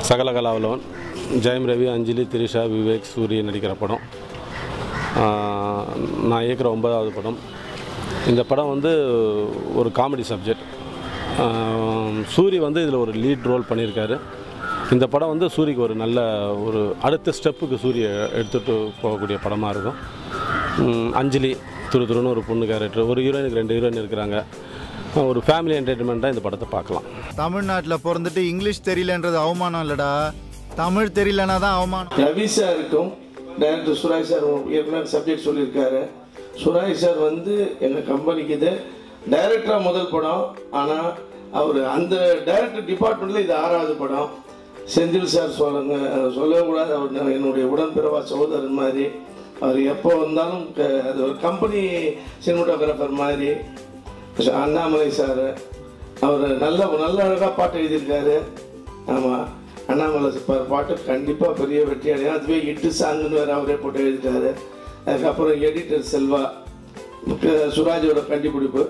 சகலகலாவலவன் ஜெயம் ரவி, அஞ்சலி, திரிஷா, விவேக், சூரிய நடிக்கிற படம். நான் இயக்குற 9வது படம். இந்த படம் வந்து ஒரு காமெடி சப்ஜெக்ட். சூரி வந்து இதில் ஒரு லீட் ரோல் பண்ணியிருக்காரு. இந்த படம் வந்து சூரிக்கு ஒரு நல்ல ஒரு அடுத்த ஸ்டெப்புக்கு சூரியை எடுத்துகிட்டு போகக்கூடிய படமாக இருக்கும். அஞ்சலி துருன்னு ஒரு பொண்ணு கேரக்டர், ஒரு ஹீரோயினுக்கு 2 ஹீரோயின் இருக்கிறாங்க. ஒரு ஃபேமிலி என்டர்டெயின்மெண்ட்டாக இந்த படத்தை பார்க்கலாம். தமிழ்நாட்டில் பிறந்துட்டு இங்கிலீஷ் தெரியலன்றது அவமானம் இல்லைடா, தமிழ் தெரியலனா தான் அவமானம். ரவி சார் இருக்கும், டைரக்டர் சுராஜ் சார் ஏற்கனவே சப்ஜெக்ட் சொல்லியிருக்காரு. சுராஜ் சார் வந்து எங்கள் கம்பெனிக்கு இது டைரக்டராக முதல் படம். ஆனால் அவர் அந்த டைரக்டர் டிபார்ட்மெண்ட்டில் இது 6வது படம். செந்தில் சார் சொல்லவே கூடாது, அவர் என்னுடைய உடன்பிறவா சகோதரன் மாதிரி. அவர் எப்போ வந்தாலும் அது ஒரு கம்பெனி சினிமாட்டோகிராஃபர் மாதிரி. அண்ணாமலை சார் அவர் நல்ல அழகாக பாட்டு எழுதியிருக்காரு. ஆமாம், அண்ணாமலை பாட்டு கண்டிப்பாக பெரிய வெற்றி அடையும். அதுவே ஹிட்டு சாங்குன்னு வேறு அவரே போட்டு எழுதிட்டாரு. அதுக்கப்புறம் எடிட்டர் செல்வா, சுராஜோட கண்டுபிடிப்பு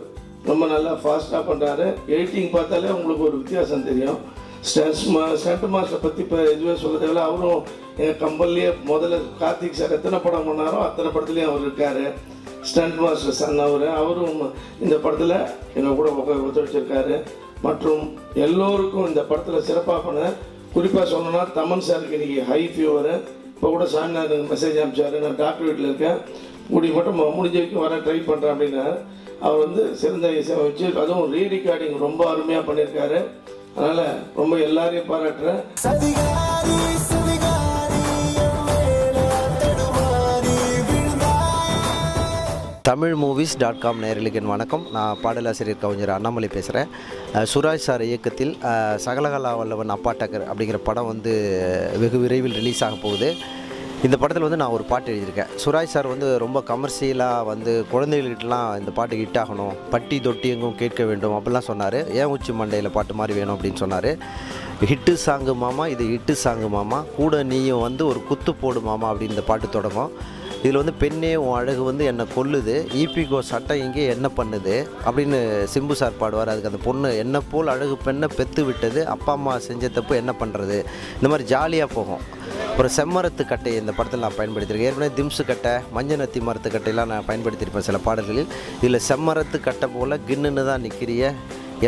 ரொம்ப நல்லா ஃபாஸ்ட்டாக பண்ணுறாரு. எடிட்டிங் பார்த்தாலே உங்களுக்கு ஒரு வித்தியாசம் தெரியும். ஸ்டண்ட் மாஸ்டரை பற்றி இப்போ எதுவே சொல்ல தேவையில்ல. அவரும் எங்கள் கம்பெனிலேயே முதல்ல கார்த்திக் சார் எத்தனை படம் பண்ணாரோ அத்தனை படத்துலேயும் அவர் இருக்கார். ஸ்டண்ட் மாஸ்டர் சன் அவரும் இந்த படத்தில் எங்கள் கூட ஒத்துழைச்சிருக்காரு. மற்றும் எல்லோருக்கும் இந்த படத்தில் சிறப்பாக பண்ண, குறிப்பாக சொல்லணும்னா தமன் சாருக்கு இன்றைக்கி ஹை ஃபீவர். இப்போ கூட சாமிநாத் மெசேஜ் அனுப்பிச்சார், நான் டாக்டர் வீட்டில் இருக்கேன், கூடி மட்டும் முடிஞ்ச வரைக்கும் வர ட்ரை பண்ணுறேன் அப்படின்னாரு. அவர் வந்து சிறந்த இசை வச்சு அதுவும் ரீரெக்கார்டிங் ரொம்ப அருமையாக பண்ணியிருக்காரு. அதனால் ரொம்ப எல்லாரையும் பாராட்டுறேன். தமிழ்மூவிஸ்.com நேயர்களுக்கு என் வணக்கம். நான் பாடலாசிரியர் கவிஞர் அண்ணாமலை பேசுகிறேன். சுராஜ் சார் இயக்கத்தில் சகலகலாவல்லவன் அப்பா டக்கர் அப்படிங்கிற படம் வந்து வெகு விரைவில் ரிலீஸ் ஆக போகுது. இந்த படத்தில் வந்து நான் ஒரு பாட்டு எழுதியிருக்கேன். சுராஜ் சார் வந்து ரொம்ப கமர்ஷியலாக வந்து குழந்தைகள்கிட்டலாம் இந்த பாட்டு ஹிட் ஆகணும், பட்டி தொட்டி எங்கும் கேட்க வேண்டும் அப்படிலாம் சொன்னார். ஏன் உச்சி மண்டையில் பாட்டு மாதிரி வேணும் அப்படின்னு சொன்னார். ஹிட்டு சாங்கு மாமா, இது ஹிட்டு சாங்கு மாமா, கூட நீயும் வந்து ஒரு குத்து போடு மாமா அப்படின்னு இந்த பாட்டு தொடங்கும். இதில் வந்து பெண்ணே உன் அழகு வந்து என்னை கொல்லுது, ஈபிகோ சட்டை இங்கே என்ன பண்ணுது அப்படின்னு சிம்பு சார் பாடுவார். அதுக்கு அந்த பொண்ணு என்ன போல் அழகு பெண்ணை பெற்று விட்டது, அப்பா அம்மா செஞ்ச தப்பு என்ன பண்ணுறது, இந்த மாதிரி ஜாலியாக போகும். ஒரு செம்மரத்து கட்டை இந்த படத்தில் நான் பயன்படுத்தியிருக்கேன். ஏற்கனவே திம்ஸு கட்டை, மஞ்சள் நத்தி மரத்து கட்டையெல்லாம் நான் பயன்படுத்தியிருப்பேன் சில பாடல்களில். இதில் செம்மரத்து கட்டை போல் கின்னுன்னு தான் நிற்கிறிய,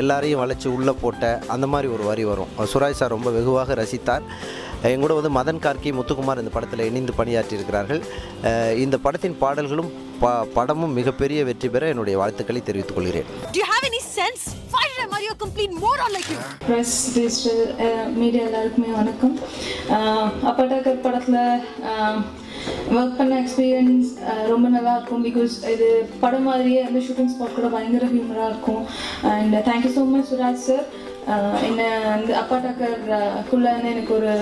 எல்லாரையும் வளைச்சி உள்ளே போட்ட அந்த மாதிரி ஒரு வரி வரும். சுராஜ் சார் ரொம்ப வெகுவாக ரசித்தார். எங்கூட வந்து மதன் கார்கி, முத்துக்குமார் இந்த படத்தில் இணைந்து பணியாற்றியிருக்கிறார்கள். இந்த படத்தின் பாடல்களும் படமும் மிகப்பெரிய வெற்றி பெற என்னுடைய வாழ்த்துக்களை தெரிவித்துக் கொள்கிறேன். Press digital media எல்லாருக்குமே வணக்கம். அப்பா டக்கர் படத்தில் ஒர்க் பண்ண எக்ஸ்பீரியன்ஸ் ரொம்ப நல்லா இருக்கும். பிகாஸ் இது படம் மாதிரியே அந்த ஷூட்டிங் ஸ்பாட் கூட பயங்கர ஹியூமராக இருக்கும். And thank you so much Suraj sir, என்னை அந்த அப்பா டக்கருக்குள்ளே வந்து எனக்கு ஒரு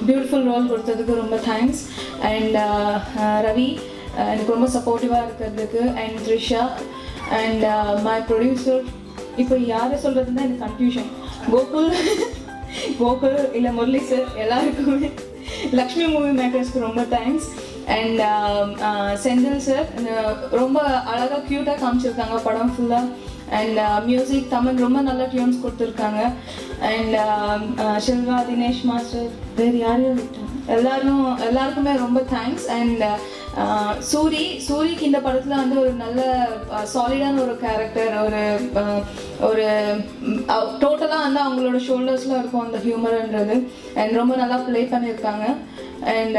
பியூட்டிஃபுல் ரோல் கொடுத்ததுக்கு ரொம்ப தேங்க்ஸ். அண்ட் ரவி எனக்கு ரொம்ப சப்போர்ட்டிவாக இருக்கிறதுக்கு, and Trisha and my producer. இப்போ யாரை சொல்கிறதுனா எனக்கு கன்ஃபியூஷன், கோகுல் இல்லை முரளி சார், எல்லாருக்குமே லக்ஷ்மி மூவி மேக்கர்ஸ்க்கு ரொம்ப தேங்க்ஸ். அண்ட் செந்தில் சார் ரொம்ப அழகாக க்யூட்டாக காமிச்சிருக்காங்க படம் ஃபுல்லாக. அண்ட் மியூசிக் தமிழ் ரொம்ப நல்ல டியூன்ஸ் கொடுத்துருக்காங்க. அண்ட் ஷில்வா, தினேஷ் மாஸ்டர், வேறு யாரையும் விட்டோம், எல்லாருக்குமே ரொம்ப தேங்க்ஸ். அண்ட் சூரிக்கு இந்த படத்தில் வந்து ஒரு நல்ல சாலிடான ஒரு கேரக்டர், ஒரு டோட்டலாக வந்து அவங்களோட ஷோல்டர்ஸில் இருக்கும் அந்த ஹியூமர்ன்றது. அண்ட் ரொம்ப நல்லா ப்ளே பண்ணியிருக்காங்க. And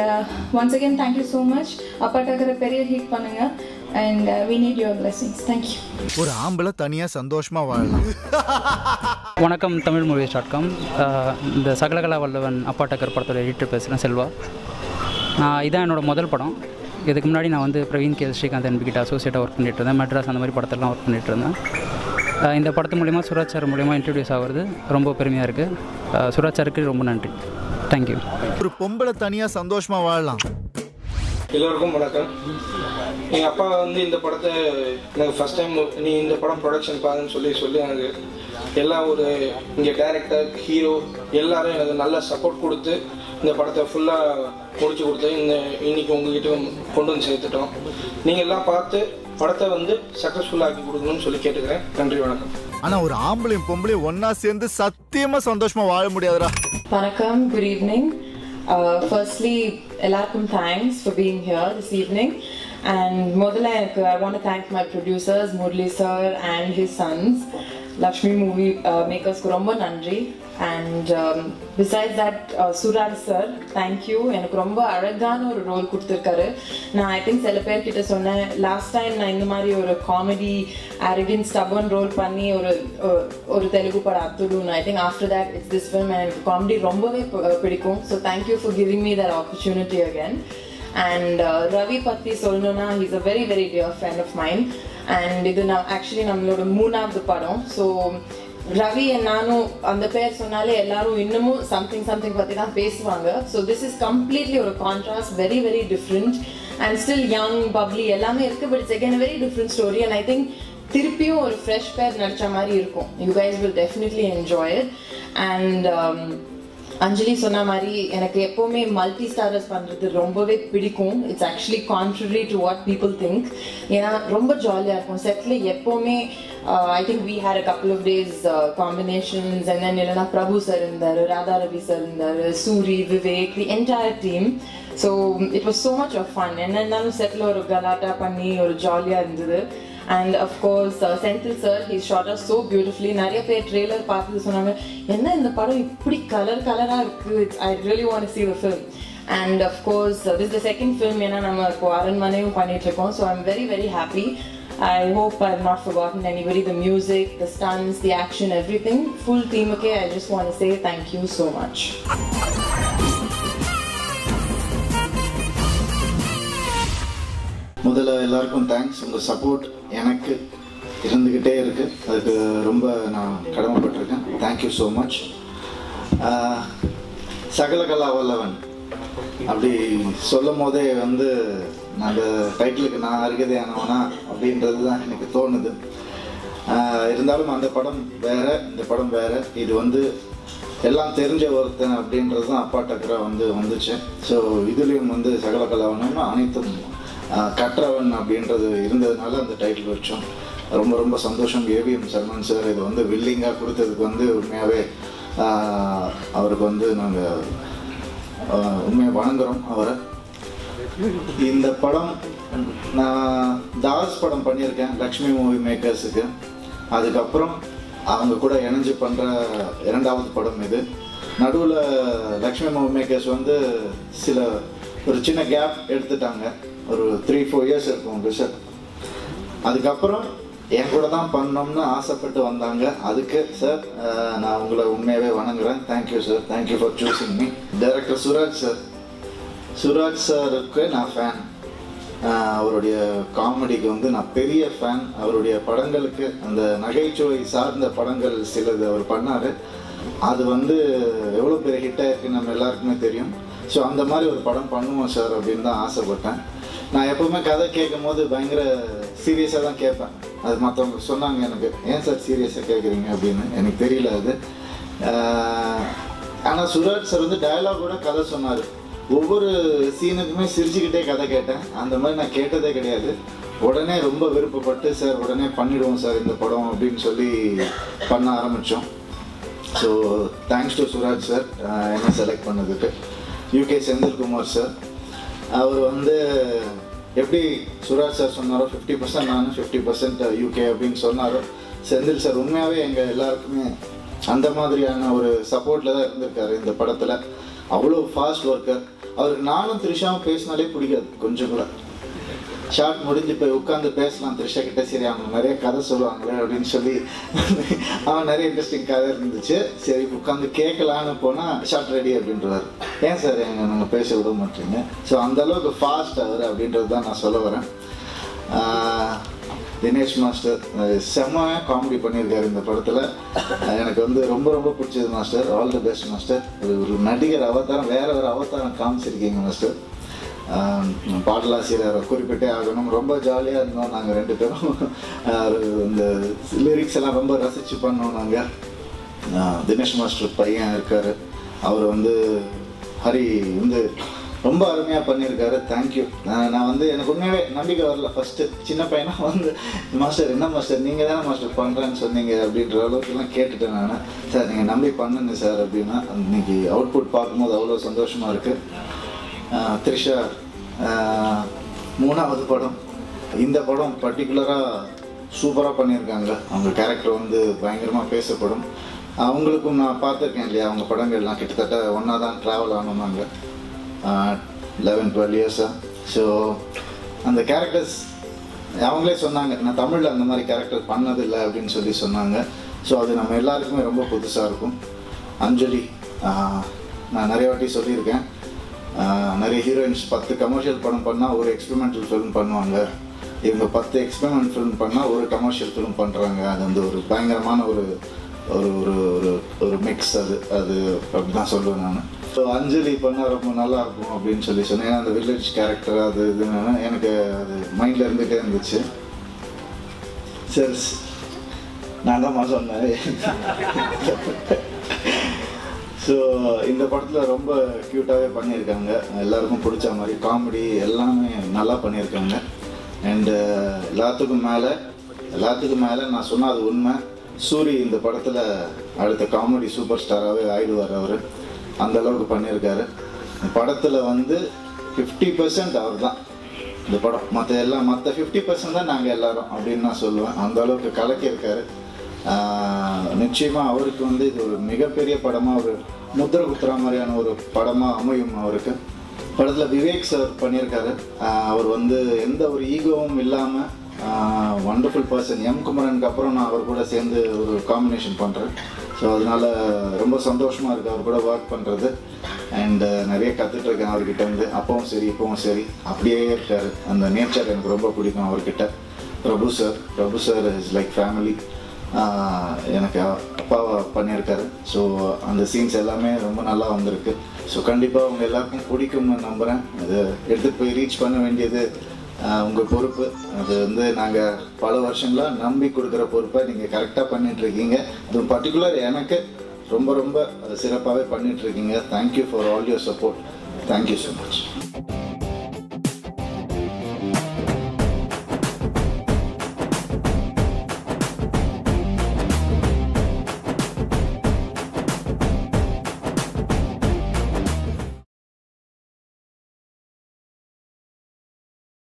once again thank you so much. அப்பா டக்கரை பெரிய ஹிட் பண்ணுங்கள். And we need your blessings. Thank you. ஒரு ஆம்பளை தனியாக சந்தோஷமாக வாழலாம். வணக்கம், தமிழ்மூவிஸ்.com. இந்த சகலகலாவல்லவன் அப்பா டக்கர் படத்தோட எடிட்டர் பேசுகிறேன், செல்வா. இதான் என்னோடய முதல் படம். இதுக்கு முன்னாடி நான் வந்து பிரவீன் கே ஸ்ரீகாந்த் என்பிகிட்ட அசோசியேட்டாக ஒர்க் பண்ணிகிட்டு இருந்தேன். மெட்ராஸ் அந்த மாதிரி படத்தெல்லாம் ஒர்க் பண்ணிகிட்டு இருந்தேன். இந்த படத்து மூலிமா சுராஜ் சார் மூலிமா இன்ட்ரடியூஸ் ஆகிறது ரொம்ப பெருமையாக இருக்குது. சுராஜ் சாருக்கு ரொம்ப நன்றி. தேங்க்யூ. ஒரு பொம்பளை தனியாக சந்தோஷமாக வாழலாம். எல்லோருக்கும் வணக்கம். எங்கள் அப்பா வந்து இந்த படத்தை எனக்கு ஃபஸ்ட் டைம் நீ இந்த படம் ப்ரொடக்ஷன் பாருன்னு சொல்லி எனக்கு எல்லாம் ஒரு இங்கே டைரக்டர், ஹீரோ எல்லாரும் எனக்கு நல்ல சப்போர்ட் கொடுத்து இந்த படத்தை ஃபுல்லாக முடிச்சு கொடுத்து இன்னைக்கு உங்ககிட்ட கொண்டு வந்து சேர்த்துட்டோம். நீங்கள் எல்லாம் பார்த்து படத்தை வந்து சக்ஸஸ்ஃபுல்லாக்கி கொடுக்கணும்னு சொல்லி கேட்டுக்கிறேன். நன்றி, வணக்கம். ஆனால் ஒரு ஆம்பளையும் பொம்பளையும் ஒன்றா சேர்ந்து சத்தியமாக சந்தோஷமாக வாழ முடியாதுடா. Vanakkam, good evening. Firstly, எல்லாருக்கும் thanks for being here this evening. And முதல்ல I want to thank my producers, Murli sir and his sons, Lakshmi Movie Makers ரொம்ப நன்றி. And besides that, Suraj sir, thank you. எனக்கு ரொம்ப அழகான ஒரு role கொடுத்துருக்காரு. நான் ஐ திங்க் சில பேர்கிட்ட சொன்னேன், லாஸ்ட் டைம் நான் இந்த மாதிரி ஒரு காமெடி arrogant stubborn ரோல் பண்ணி ஒரு தெலுங்கு படம் அத்துடுன்னு. I think after that it's this film. எனக்கு காமெடி ரொம்பவே பிடிக்கும். So thank you for giving me that opportunity again. And Ravi பத்தி சொல்லணும்னா, he's a very very dear friend of mine. And இது நான் ஆக்சுவலி நம்மளோட மூணாவது படம். ஸோ ரவி நானும் அந்த பேர் சொன்னாலே எல்லாரும் இன்னமும் சம்திங் பற்றி தான் பேசுவாங்க. ஸோ திஸ் இஸ் கம்ப்ளீட்லி ஒரு contrast, very very different and still young bubbly எல்லாமே இருக்குது. But it's again very different story. And I think திருப்பியும் ஒரு ஃப்ரெஷ் பேர் நடித்த மாதிரி இருக்கும். You guys will definitely enjoy it. And Anjali சொன்ன மாதிரி எனக்கு எப்போவுமே மல்டி ஸ்டாரர்ஸ் பண்ணுறது ரொம்பவே பிடிக்கும். It's actually contrary to what people think. ஏன்னா ரொம்ப ஜாலியாக இருக்கும் செட்டில் எப்போவுமே. I think we had a couple of days combinations. And then இல்லைனா பிரபு சார் இருந்தார், ராதா ரவி சார் இருந்தார், Soori, Vivek, the entire team. So it was so much of fun. என்ன இருந்தாலும் செட்டில் ஒரு கலாட்டா பண்ணி ஒரு ஜாலியாக இருந்தது. And of course, Senthil sir, he shot us so beautifully. நிறைய பேர் ட்ரெய்லர் பார்த்து சொன்னாங்க, என்ன இந்த படம் இப்படி கலராக இருக்குது. I really want to see the film. And of course, this is the second film ஏன்னா நம்ம இப்போ அரண்மனையும் பண்ணிட்டு இருக்கோம். So I'm very very happy. I hope I've not forgotten anybody. The music, the stunts, the action, everything. Full team, okay? I just want to say thank you so much. முதல்ல எல்லாருக்கும் thanks. உங்கள் support எனக்கு இருந்துக்கிட்டே இருக்குது, அதுக்கு ரொம்ப நான் கடமைப்பட்டிருக்கேன். Thank you so much. Sakalakala Vallavan அப்படி சொல்லும் போதே வந்து அந்த டைட்டிலுக்கு நான் அருகதையானவனா அப்படின்றது தான் எனக்கு தோணுது. இருந்தாலும் அந்த படம் வேறு, இந்த படம் வேறு. இது வந்து எல்லாம் தெரிஞ்ச ஒருத்தன் அப்படின்றது தான் அப்பா டக்கரா வந்துச்சு. ஸோ இதுலேயும் வந்து சகலகலாவனம்னா அனைத்தும் கற்றவன் அப்படின்றது இருந்ததுனால அந்த டைட்டில் வச்சோம். ரொம்ப ரொம்ப சந்தோஷம். ஏவிஎம் சல்மான் சார் இது வந்து வில்லிங்காக கொடுத்ததுக்கு வந்து உண்மையாகவே அவருக்கு வந்து நாங்கள் உண்மையாக வணங்குறோம் அவரை. இந்த படம் நான் தாஸ் படம் பண்ணியிருக்கேன் லக்ஷ்மி மூவி மேக்கர்ஸுக்கு. அதுக்கப்புறம் அவங்க கூட இணைஞ்சு பண்ணுற இரண்டாவது படம் இது. நடுவில் லக்ஷ்மி மூவி மேக்கர்ஸ் வந்து ஒரு சின்ன கேப் எடுத்துட்டாங்க. ஒரு 3-4 இயர்ஸ் இருக்கும் ரிசல்ட். அதுக்கப்புறம் என் கூட தான் பண்ணோம்னு ஆசைப்பட்டு வந்தாங்க. அதுக்கு சார் நான் உங்களை உண்மையாகவே வணங்குறேன். Thank you sir, thank you for choosing me. Director Suraj சாருக்கு நான் ஃபேன். அவருடைய காமெடிக்கு வந்து நான் பெரிய ஃபேன். அவருடைய படங்களுக்கு அந்த நகைச்சுவை சார்ந்த படங்கள் சிலது அவர் பண்ணார். அது வந்து எவ்வளோ பெரிய ஹிட்டாக இருக்குன்னு நம்ம எல்லாருக்குமே தெரியும். ஸோ அந்த மாதிரி ஒரு படம் பண்ணுவோம் சார் அப்படின்னு தான் ஆசைப்பட்டேன். நான் எப்போவுமே கதை கேட்கும் போது பயங்கர சீரியஸாக தான் கேட்பேன். அது மற்றவங்க சொன்னாங்க எனக்கு, ஏன் சார் சீரியஸாக கேட்குறீங்க அப்படின்னு. எனக்கு தெரியல அது. ஆனால் சுராஜ் சார் வந்து டயலாகோட கதை சொன்னார். ஒவ்வொரு சீனுக்குமே சிரிச்சுக்கிட்டே கதை கேட்டேன். அந்த மாதிரி நான் கேட்டதே கிடையாது. உடனே ரொம்ப விருப்பப்பட்டு சார் உடனே பண்ணிவிடுவோம் சார் இந்த படம் அப்படின்னு சொல்லி பண்ண ஆரம்பித்தோம். So thanks to Suraj sir என்ன செலக்ட் பண்ணதுக்கு. யூகே செந்தில்குமார் சார், அவர் வந்து எப்படி சுராஜ் சார் சொன்னாரோ 50% நான் 50% யூகே அப்படின்னு சொன்னாரோ, செந்தில் சார் உண்மையாகவே எங்கள் எல்லாருக்குமே அந்த மாதிரியான ஒரு சப்போர்ட்டில் தான் இருந்திருக்காரு இந்த படத்தில். அவ்வளோ ஃபாஸ்ட் ஒர்க்கர். அவருக்கு நானும் த்ரிஷாவும் பேசினாலே பிடிக்காது கொஞ்சம் கூட. ஷார்ட் முடிஞ்சு போய் உட்காந்து பேசலாம் த்ரிஷா கிட்ட, சரி அவங்க நிறைய கதை சொல்லுவாங்களே அப்படின்னு சொல்லி அவன் நிறைய இன்ட்ரெஸ்டிங் கதை இருந்துச்சு. சரி உட்காந்து கேட்கலான்னு போனால் ஷார்ட் ரெடி அப்படின்றவார். ஏன் சார் நாங்கள் பேச விட மாட்டீங்க. ஸோ அந்தளவுக்கு ஃபாஸ்ட் அவர் அப்படின்றது தான் நான் சொல்ல வரேன். தினேஷ் மாஸ்டர் செம்மையாக காமெடி பண்ணியிருக்காரு இந்த படத்தில். எனக்கு வந்து ரொம்ப ரொம்ப பிடிச்சது master. All the best master. ஒரு நடிகர் அவதாரம், வேற ஒரு அவதாரம் காமிச்சிருக்கீங்க மாஸ்டர். பாடலாசிரியரை குறிப்பிட்டே ஆகணும். ரொம்ப ஜாலியாக இருந்தோம் நாங்கள் 2 பேரும். இந்த லிரிக்ஸ் எல்லாம் ரொம்ப ரசித்து பண்ணோம் நாங்கள். தினேஷ் மாஸ்டர் பையன் இருக்கார், அவர் வந்து ஹரி வந்து ரொம்ப அருமையாக பண்ணியிருக்காரு. தேங்க்யூ. நான் வந்து எனக்கு உண்மையாகவே நம்பிக்கை வரல. ஃபஸ்ட்டு சின்ன பையனாக வந்து மாஸ்டர் என்ன மாஸ்டர் நீங்கள் தானே மாஸ்டர் பண்ணுறேன்னு சொன்னீங்க அப்படின்ற அளவுக்குலாம் கேட்டுட்டேன் நான். சார் நீங்கள் நம்பி பண்ணுங்க சார் அப்படின்னா இன்னைக்கு அவுட்புட் பார்க்கும்போது அவ்வளோ சந்தோஷமாக இருக்குது. த்ரிஷா 3வது படம். இந்த படம் பர்டிகுலராக சூப்பராக பண்ணியிருக்காங்க. அவங்க கேரக்டர் வந்து பயங்கரமாக பேசப்படும். அவங்களுக்கும் நான் பார்த்துருக்கேன் இல்லையா, அவங்க படங்கள்லாம் கிட்டத்தட்ட ஒன்றா தான் ட்ராவல் ஆனோம்னாங்க 11-12 இயர்ஸாக. ஸோ அந்த கேரக்டர்ஸ் அவங்களே சொன்னாங்க, நான் தமிழில் அந்த மாதிரி கேரக்டர் பண்ணதில்லை அப்படின்னு சொல்லி சொன்னாங்க. ஸோ அது நம்ம எல்லாருக்குமே ரொம்ப புதுசாக இருக்கும். அஞ்சலி நான் நிறைய வாட்டி சொல்லியிருக்கேன், நிறைய ஹீரோயின்ஸ் 10 கமர்ஷியல் படம் பண்ணால் ஒரு எக்ஸ்பெரிமெண்டல் ஃபிலிம் பண்ணுவாங்க. இவங்க 10 எக்ஸ்பெரிமெண்ட் ஃபிலிம் பண்ணால் ஒரு கமர்ஷியல் ஃபிலிம் பண்ணுறாங்க. அது வந்து ஒரு பயங்கரமான ஒரு ஒரு ஒரு ஒரு மிக்ஸ். அது அப்படி தான் சொல்லுவேன் நான். ஸோ அஞ்சலி பண்ணால் ரொம்ப நல்லாயிருக்கும் அப்படின்னு சொல்லி சொன்னேன். ஏன்னா அந்த வில்லேஜ் கேரக்டர் அது இதுன்னு எனக்கு அது மைண்டில் இருந்துகிட்டே இருந்துச்சு. சரி நான் தான் சொன்னேன். ஸோ இந்த படத்தில் ரொம்ப க்யூட்டாகவே பண்ணியிருக்காங்க. எல்லாருக்கும் பிடிச்ச மாதிரி காமெடி எல்லாமே நல்லா பண்ணியிருக்காங்க. அண்டு எல்லாத்துக்கும் மேலே நான் சொன்னால் அது உண்மை, சூரி இந்த படத்தில் அடுத்த காமெடி சூப்பர் ஸ்டாராகவே ஆயிடுவார். அவர் அந்தளவுக்கு பண்ணியிருக்காரு. படத்தில் வந்து 50% அவர் தான் இந்த படம். மற்ற 50% தான் நாங்கள் எல்லோரும் அப்படின்னு நான் சொல்லுவேன். அந்தளவுக்கு கலக்கியிருக்காரு. நிச்சயமாக அவருக்கு வந்து இது ஒரு மிகப்பெரிய படமாக, ஒரு முத்திரை குத்துற மாதிரியான ஒரு படமாக அமையும். அவருக்கு படத்தில் விவேக் சார் பண்ணியிருக்காரு. அவர் வந்து எந்த ஒரு ஈகோவும் இல்லாமல் வண்டர்ஃபுல் பர்சன். எம் குமரனுக்கு அப்புறம் நான் அவர் கூட சேர்ந்து ஒரு காம்பினேஷன் பண்ணுறேன். ஸோ அதனால் ரொம்ப சந்தோஷமாக இருக்குது அவர் கூட ஒர்க் பண்ணுறது. அண்டு நிறைய கற்றுட்ருக்கேன் அவர்கிட்ட வந்து. அப்பவும் சரி இப்போவும் சரி அப்படியே இருக்கார். அந்த நேச்சர் எனக்கு ரொம்ப பிடிக்கும் அவர்கிட்ட. பிரபு சார் இஸ் லைக் ஃபேமிலி. எனக்கு அப்பாவை பண்ணியிருக்காரு. ஸோ அந்த சீன்ஸ் எல்லாமே ரொம்ப நல்லா வந்திருக்கு. ஸோ கண்டிப்பாக அவங்க எல்லாருக்கும் பிடிக்கும்னு நம்புகிறேன். அது எடுத்துகிட்டு போய் ரீச் பண்ண வேண்டியது உங்கள் பொறுப்பு. அது வந்து நாங்கள் பல வருஷங்களாக நம்பி கொடுக்குற பொறுப்பை நீங்கள் கரெக்டாக பண்ணிகிட்ருக்கீங்க. அது பர்டிகுலர் எனக்கு ரொம்ப ரொம்ப சிறப்பாகவே பண்ணிகிட்ருக்கீங்க. Thank you for all your support. Thank you so much.